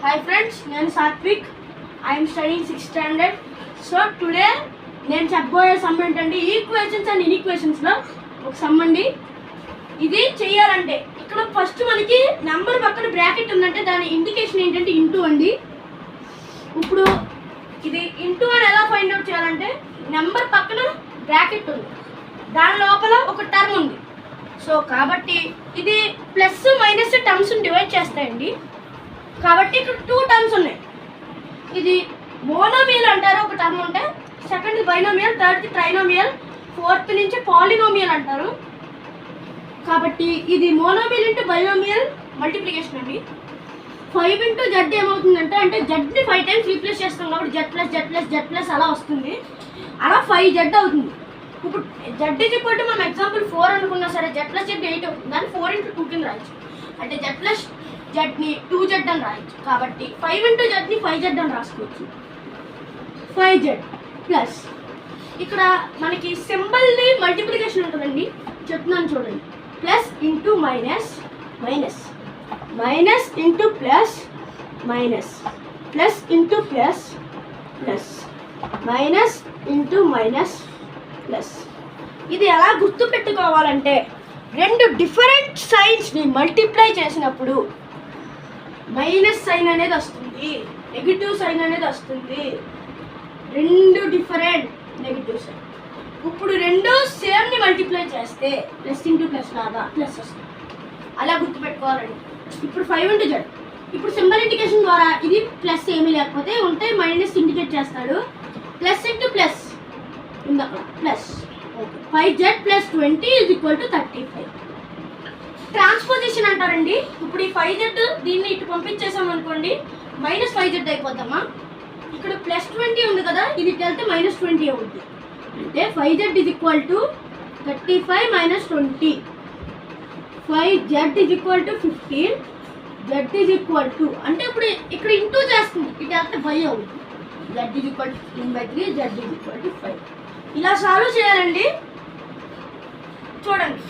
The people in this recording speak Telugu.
Hi friends, నేను Satvik. I am studying 6th standard. So today నేను చెప్పబోయే సమ్ ఏంటంటే ఈక్వేషన్స్ అండ్ ఇన్ఈక్వేషన్స్ లో ఒక సమ్ అండి. ఇది చేయాలంటే ఇక్కడ ఫస్ట్ మనకి నెంబర్ పక్కన బ్రాకెట్ ఉందంటే దాని ఇండికేషన్ ఏంటంటే ఇంటూ అండి. ఇప్పుడు ఇది ఇంటూ అని ఎలా ఫైండ్ అవుట్ చేయాలంటే నెంబర్ పక్కన బ్రాకెట్ ఉంది, దాని లోపల ఒక టర్మ్ ఉంది. సో కాబట్టి ఇది ప్లస్ మైనస్ టర్మ్స్ డివైడ్ చేస్తాయండి. కాబట్టి ఇక్కడ 2 టర్మ్స్ ఉన్నాయి. ఇది మోనోమియల్ అంటారు ఒక టర్మ్ ఉంటే, second binomial, third trinomial, fourth నుంచి పాలినోమియల్ అంటారు. కాబట్టి ఇది మోనోమియల్ ఇంటూ బైనోమియల్ మల్టిప్లికేషన్ అండి. 5 ఇంటూ జెడ్ ఏమవుతుందంటే అంటే జెడ్ని 5 టైమ్స్ రీప్లేస్ చేస్తాం కాబట్టి Z plus Z plus Z plus అలా వస్తుంది. అలా 5 జెడ్ అవుతుంది. ఇప్పుడు జెడ్ ఈజ్ ఈక్వల్ టు మనం ఎగ్జాంపుల్ 4 అనుకున్నా సరే జెడ్ ప్లస్ జెడ్ 8 అవుతుంది. దాన్ని 4 ఇంటూ 2 కింద రాయొచ్చు. అంటే జెడ్ ప్లస్ జెడ్ని 2 జెడ్ అని రాయొచ్చు. కాబట్టి 5 ఇంటూ జెడ్ని 5 జెడ్ అని రాసుకోవచ్చు. 5 జెడ్ ప్లస్ ఇక్కడ మనకి సింబల్ని మల్టిప్లికేషన్ ఉంటుందండి, చెప్తున్నాను చూడండి. Plus into minus, minus minus into plus, minus plus into plus, plus minus into minus plus. ఇది ఎలా గుర్తు పెట్టుకోవాలంటే రెండు డిఫరెంట్ సైన్స్ని మల్టిప్లై చేసినప్పుడు మైనస్ సైన్ అనేది వస్తుంది, నెగిటివ్ సైన్ అనేది వస్తుంది. రెండు డిఫరెంట్ నెగిటివ్ సైన్. ఇప్పుడు రెండు సేమ్ని మల్టిప్లై చేస్తే ప్లస్ ఇంటూ ప్లస్ లాగా ప్లస్ వస్తుంది. అలా గుర్తుపెట్టుకోవాలండి. ఇప్పుడు 5 ఇంటూ జెడ్, ఇప్పుడు సింబల్ ఇండికేషన్ ద్వారా ఇది ప్లస్ ఏమీ లేకపోతే ఉంటే మైనస్ ఇండికేట్ చేస్తాడు. ప్లస్ ఇంటూ ప్లస్ ఉంది అక్కడ plus. Okay, 5 Z plus 20 is equal to 35. Transposition అంటారండి. ఇప్పుడు ఈ 5 జెడ్ దీన్ని ఇటు పంపించేసాం అనుకోండి, మైనస్ 5 జెడ్ అయిపోతామా. ఇక్కడ ప్లస్ 20 ఉంది కదా, ఇది ఇటు వెళ్తే మైనస్ 20 అవుతుంది. అంటే 5 Z is equal to 35 minus 20. 5 Z is equal to 15. Z is equal to అంటే ఇప్పుడు ఇక్కడ ఇంటూ చేస్తుంది, ఇటు వెళ్తే 5 అవుతుంది. Z is equal to 15/3, Z is equal to 5. ఇలా సాల్వ్ చేయాలండి. చూడండి,